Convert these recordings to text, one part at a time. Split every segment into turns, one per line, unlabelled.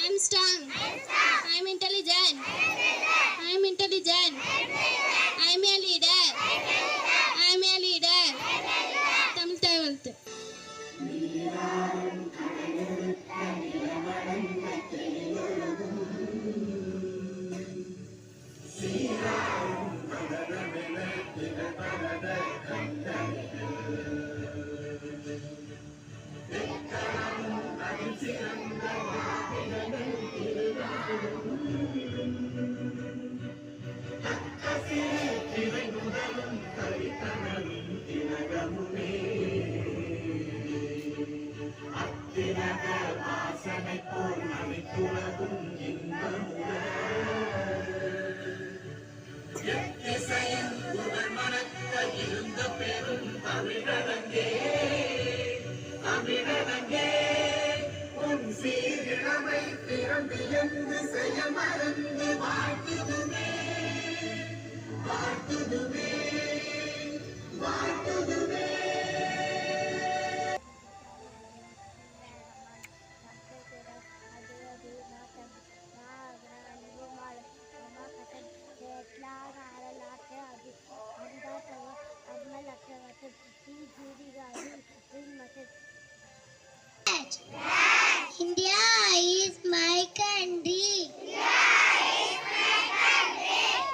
I'm strong. I'm intelligent. I'm intelligent. I'm a leader. I'm a leader. Tamil Thaivalt. India is my country.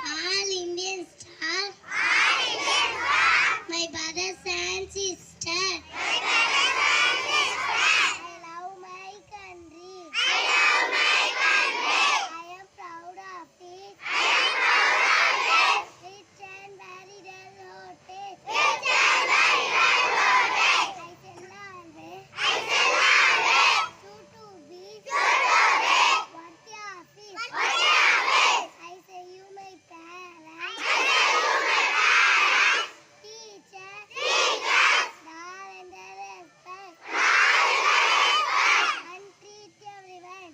All Indians are my brothers and sisters. I love my country. I am proud of it. Rich and very devoted. I shall always to be worthy of it. I say you my parents. Teachers. Love and respect. And treat everyone.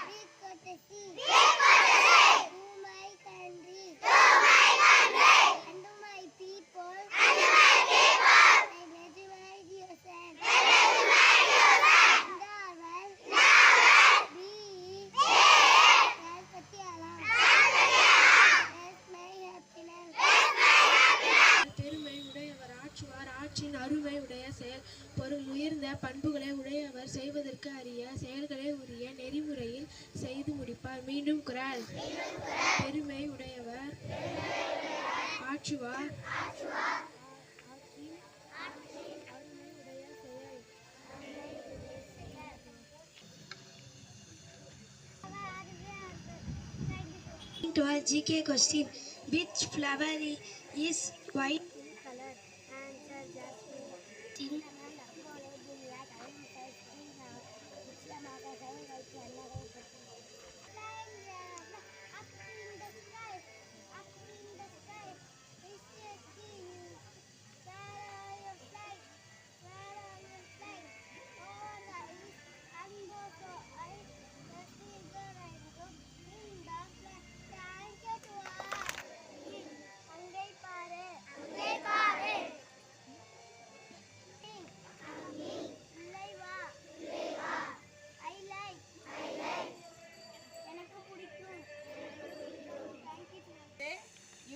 With courtesy. To my country. And to my people. Graduate yourself. Be Ganpati Alam. That's my happiness.
பெருமை உடையவர் ஆற்றுவார் ஆற்றின் அருமை உடைய செயல் பொருள் உயர்ந்த பண்புகளை உடையவர் செய்வதற்கு அரிய செயல்களை உரிய நெறிமுறையில் செய்து முடிப்பார். மீண்டும் குரல். பெருமை உடையவர் ஆற்றுவார் to our GK question. Which flower is white in color? Answer jasmine.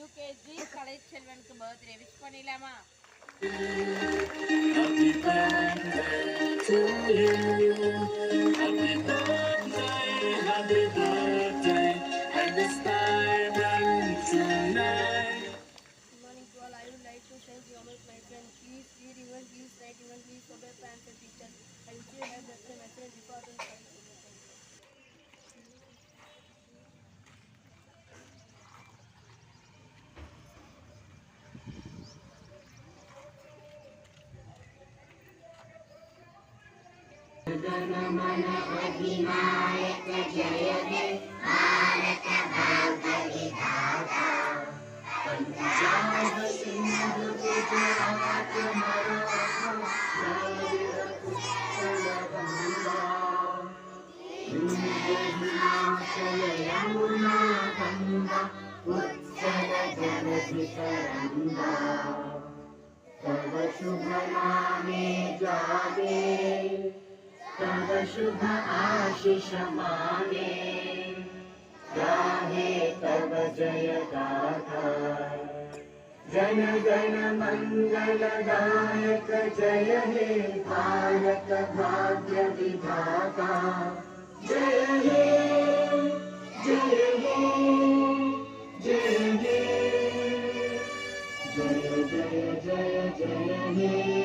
UKG college செல்வனுக்கு பர்த்டே விஷ் பண்ணிடலாமா?
Happy birthday to you. Happy birthday, and it's time and tonight.
Good morning to all. I would like to thank you all my friends. Please read even, please write even, please obey parents and teachers. I wish you have best message important for you.
जनगण अधिनायक जय हे भारत भाग्य विधाता पंजाब सिंध गुजरात मराठा उत्कल गंगा हिमाचल यमुना गंगा उत्कल जलधि तरंगा तव शुभ नामे जागे तव शुभ आशीष मांगे, गाहे तव जय गाथा। जन गण मंगलदायक जय हे भारत भाग्य विधाता। जय हे जय हे जय हे जय जय जय जय हे।